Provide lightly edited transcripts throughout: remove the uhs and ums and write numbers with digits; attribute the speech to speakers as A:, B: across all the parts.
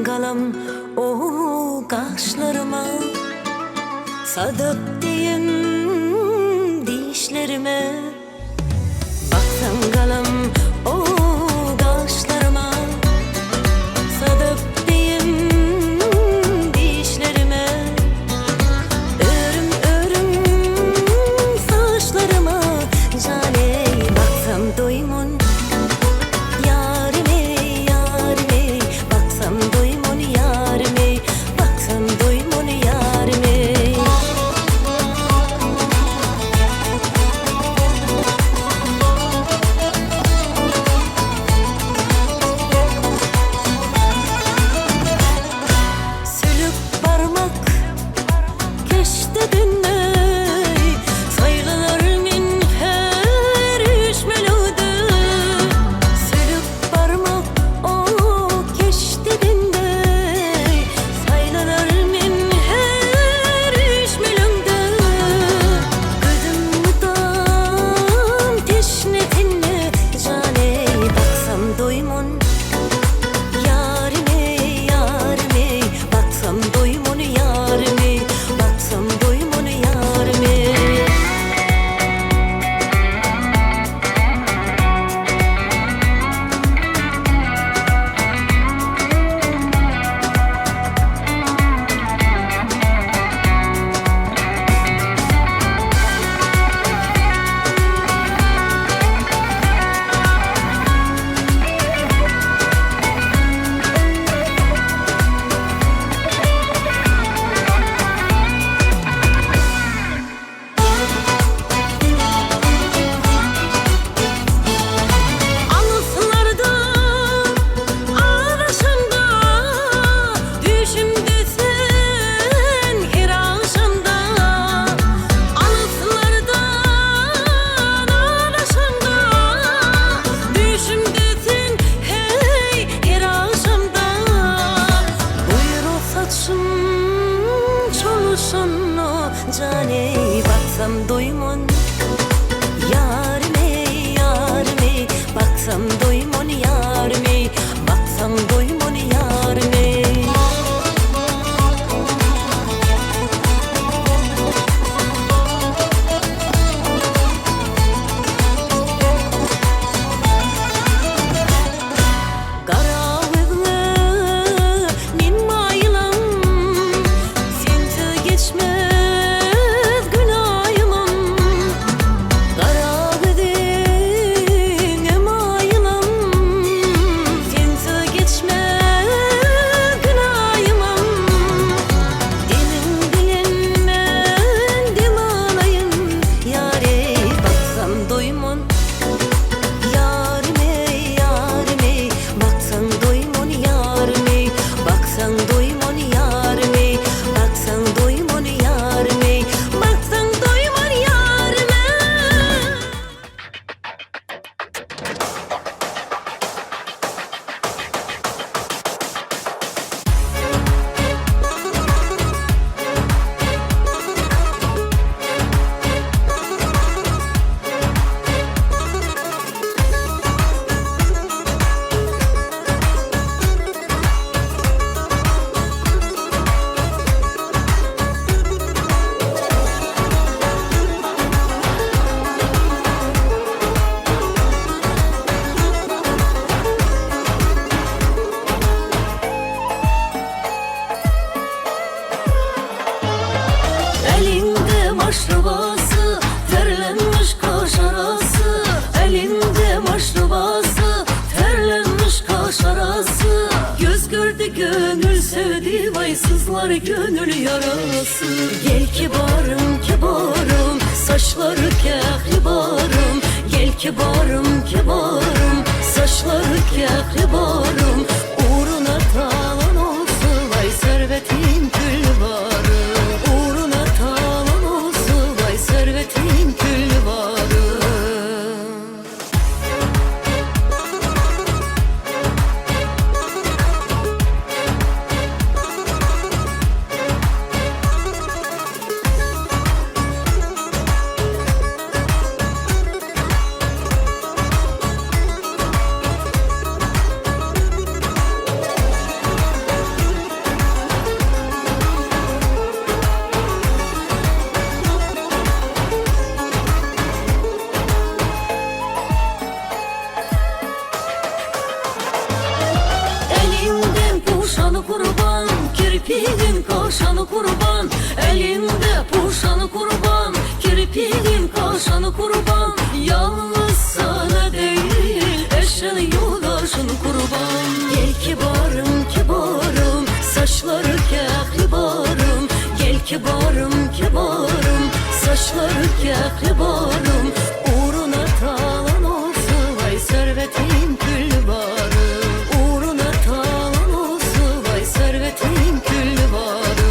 A: galam o kaşlarıma, sadık diyeyim dişlerime. Baksam galam o kaşlarıma, sadık diyeyim dişlerime. Örüm örüm saçlarıma, cane baksam doymun yarime yarime. Baksam doymun yarime, baksam doymun yarime. Sülük parmak keşte düney, sayılanır min her üç meludu. Sülük parmak o keşte düney, sayılanır min her üç meludu. Gözüm mutam teşnetinle, cane baksam doymun yarime yarime. Baksam doymun yarime, baksam doymun yarime. Anıtlarda, araşanda, düşümde sen her akşamda. Anıtlarda, araşanda, düşümde sen her akşamda. Buyur o saçım çoluşanla, cane baksam doymun yarime yarime. Baksam doymun yarime, baksam doymun yarime. Karavıglı nin mayılam, sensiz geçmez günahımım. Karavıglı mayılam, sensiz geçmez günahımım. Dilim bilinmez dimanayım, yare baksam doymun yarime yarime. Baksan doymun yarime, baksan doymun yarime. Baksan doymun yarime, baksan doymun yarime. Elinde maşrabası, terlenmiş kaş arası. Elinde maşrabası, terlenmiş kaş arası. Göz gördü gönül sevdi, vay sızlar gönül yarası. Gel kibarım kibarım, saçları kehribarım. Gel kibarım kibarım, saçları kehribarım. Uğruna talan olsun, vay servetin külvarı. Uğruna talan olsun, vay servetin külvarı. Kirpiğin kaşanı kurban, elinde puşanı kurban. Kirpiğin kaşanı kurban, yalnız sana değil eşeğin yoldaşın kurban. Gel kibarım kibarım, saçları kekli barım. Gel kibarım kibarım, saçları kekli barım. Uğruna talan olsun vay servetin kül barı. Uğruna talan olsun vay servetin kül barı.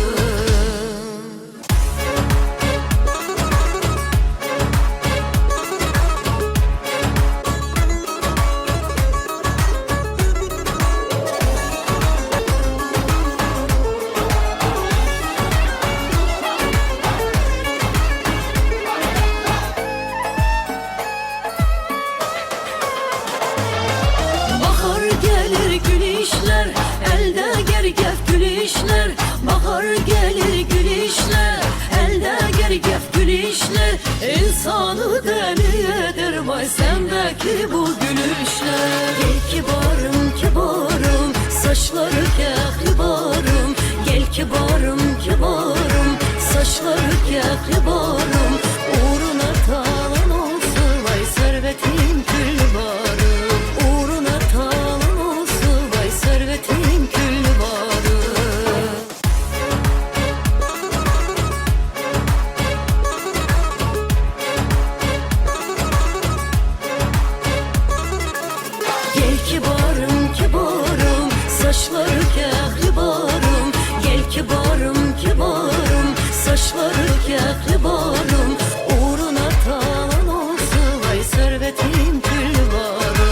A: Bahar gelir gülüşler, elde gergef gülüşler. Bahar gelir gülüşler, elde gergef gülüşler. İnsanı deli eder vay sendeki bu gülüşler. Gel kibarım kibarım, saçları kekli barım. Gel kibarım kibarım, saçları kekli barım. Uğruna talan olsun vay servetin kül barı. Uğruna talan olsun vay servetin kül barı. Gel kibarım kibarım, saçları kekli barım. Gel kibarım kibarım, saçları kekli barım. Uğruna talan olsun vay servetin kül barı.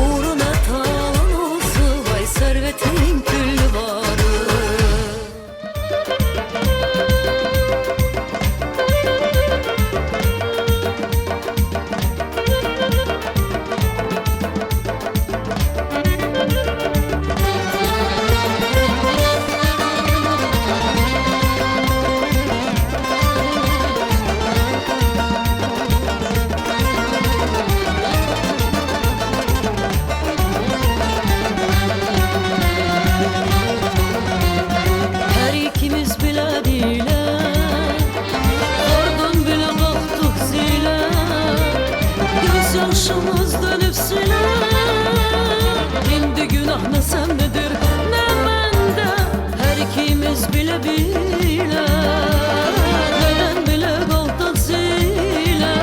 A: Uğruna talan olsun vay servetin kül barı. Her ikimiz bile bile, oradan bile baktık zile. Göz yaşımız dönüp sile. Şimdi günah ne sendedir ne bende. Her ikimiz bile bile, neden bile kaldık zile.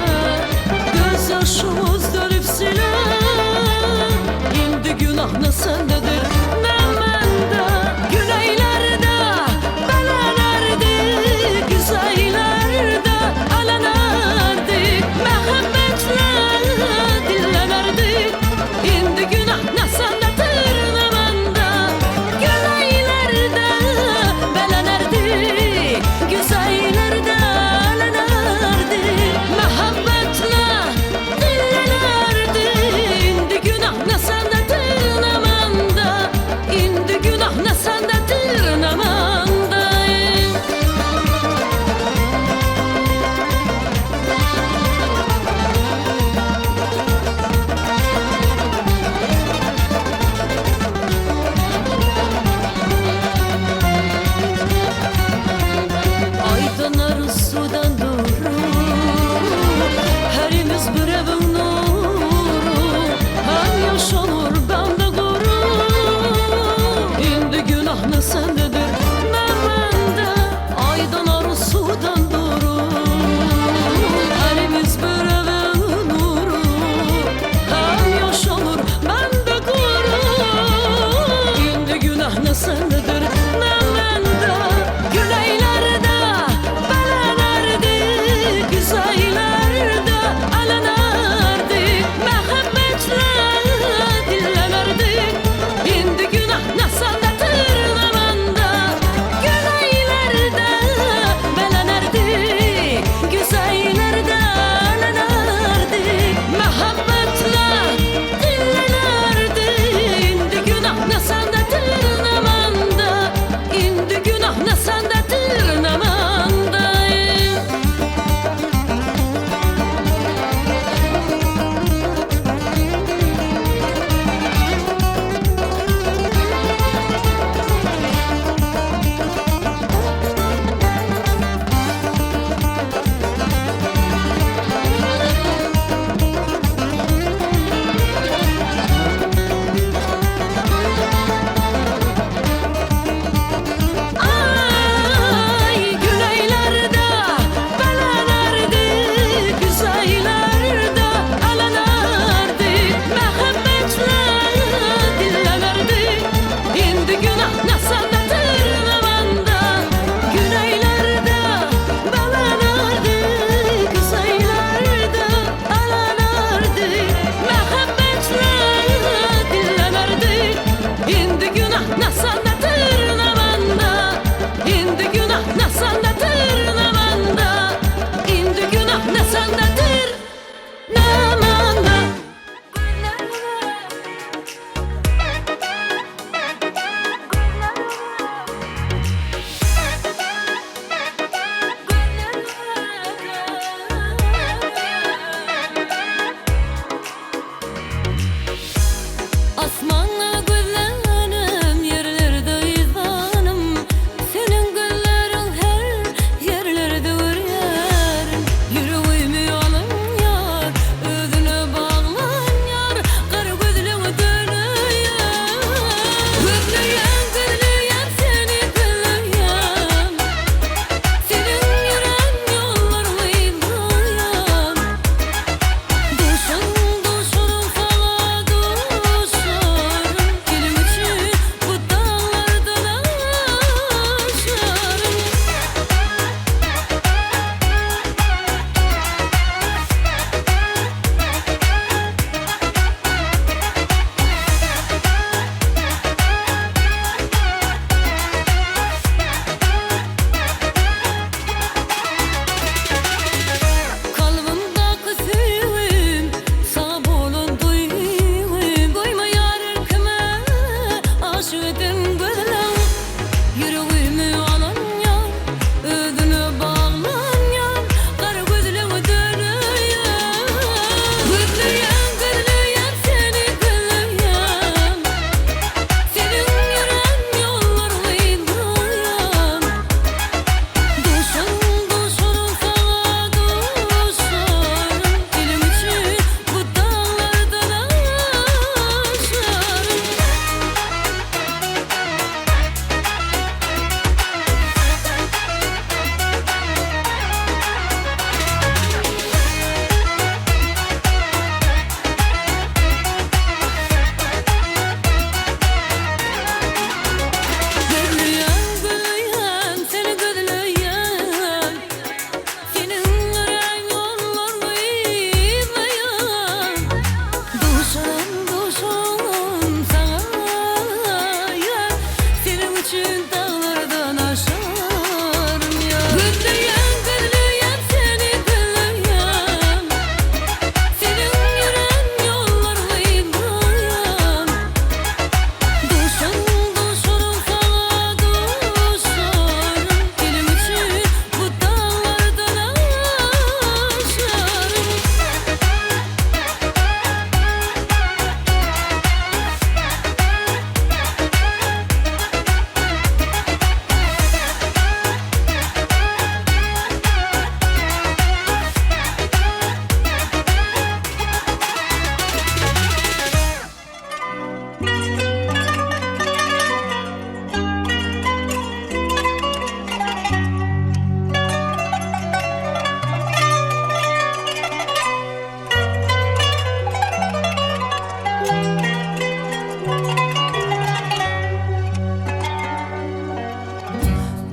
A: Göz yaşımız dönüp sile. Şimdi günah ne sendedir ne bende. Güneylerde belenirdi, güzellerde alenirdi. Muhabbetle dillenirdi. Şimdi günah ne sendedir ne bende. Güneylerde belenirdi, güzellerde alenirdi. Muhabbetle dillenirdi. Şimdi günah ne sendedir ne bende.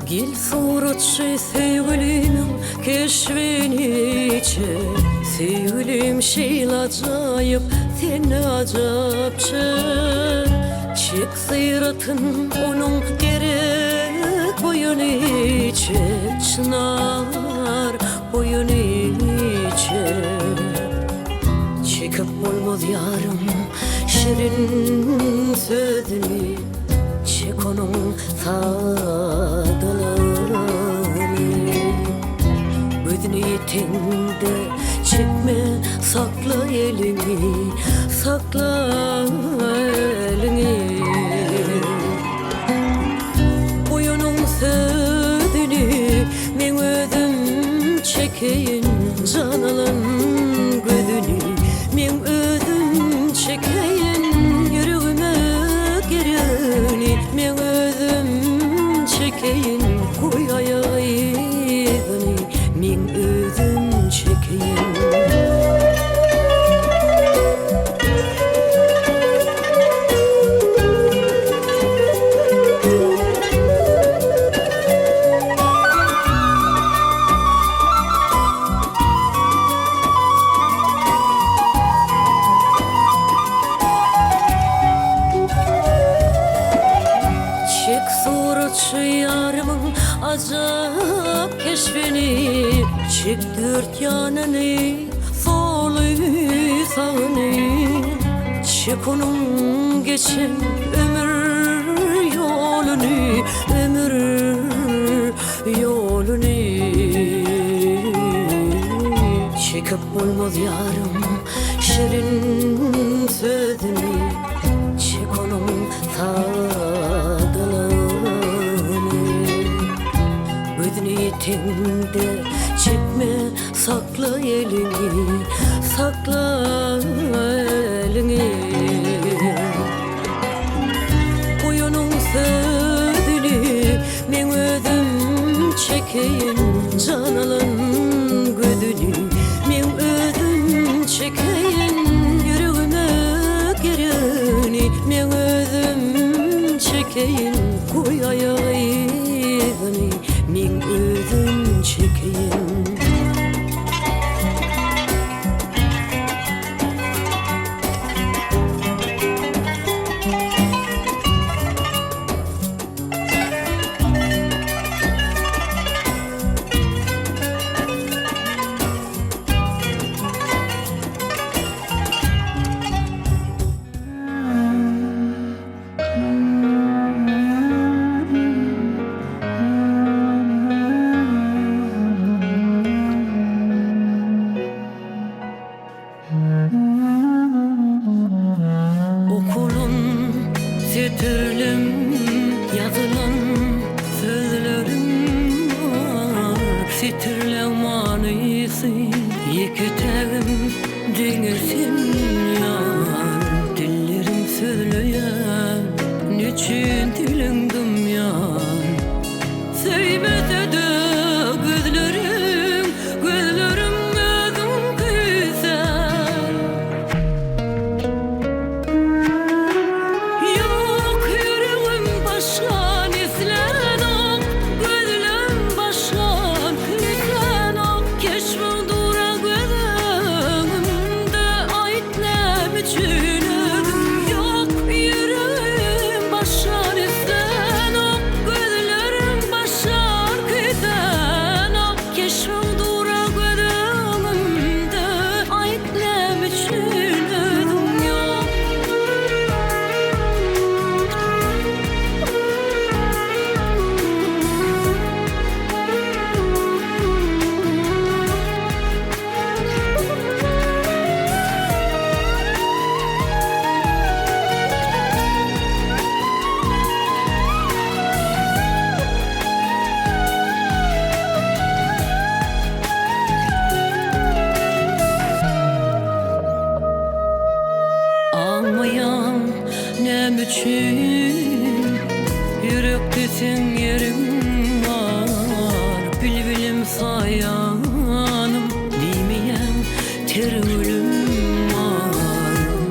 A: Gel suratçı sevgilim keşfini içe Sevgilim şeyl acayip sen acapçı Çek sıyratın onun gerek boyun içe Çınar boyun içe Çekip olmaz yarım şirin sözünü Çek onun sadalarını Gözünü yetinde çekme sakla elini Sakla elini Boyunun sözünü men özüm çekeyin Canalın gözünü men özüm çekeyin Yüreğime girini men özüm çekeyin Koyayayını men özüm çekeyin Suratçı yarımın acap keşfini Çek dört yanını solu sağını Çek onun geçen ömür yolunu Ömür yolunu Çekip olmaz yarım şirin sözünü Çek onun sadalarını Gözünü yetinde çekme sakla elini Sakla elini Boyunun sözünü men özüm çekeyin Canalın gözünü men özüm çekeyin Yüreğime girini men özüm çekeyin Koyayayını men özüm çekeyin Okulun sütürlüm yazılan sözlerim var Sütürle manisi yeketevim denirsin yar Dillerim söyleyen niçin dilindim yar Sevmese de gözlerim gözlerim gözüm güzel Yok yüreğim başkan izlen ok Gözlerim başkan izlen ok Keşfim dura gözümde aytlem için ödüm Yok yüreğim başkan izlen ok Gözlerim başkan izlen ok Keşfim dura gözümde aytlem için ödüm yok Almayan ne için yürektesin yerim var Bilbilim sayanım bilmeyen ter ölüm var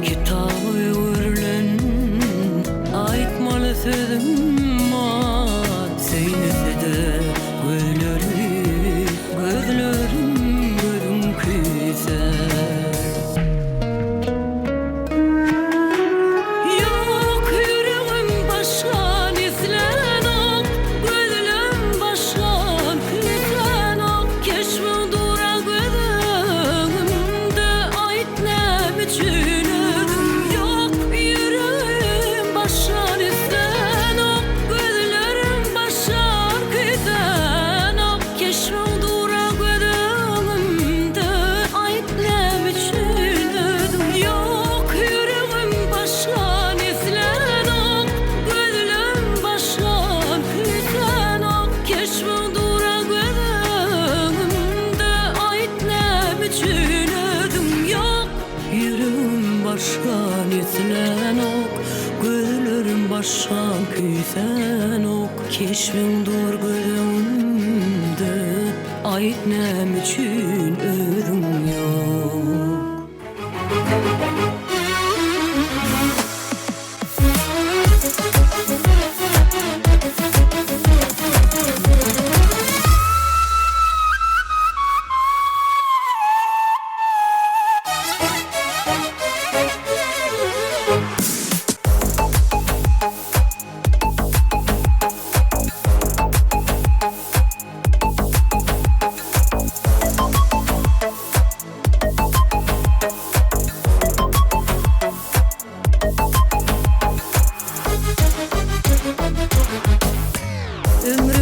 A: Kitabı örlen aytmalı sözüm var Söylese de aşağı güzel ok keşfin dur gözümde aytnem için örüm yok. Ömrüm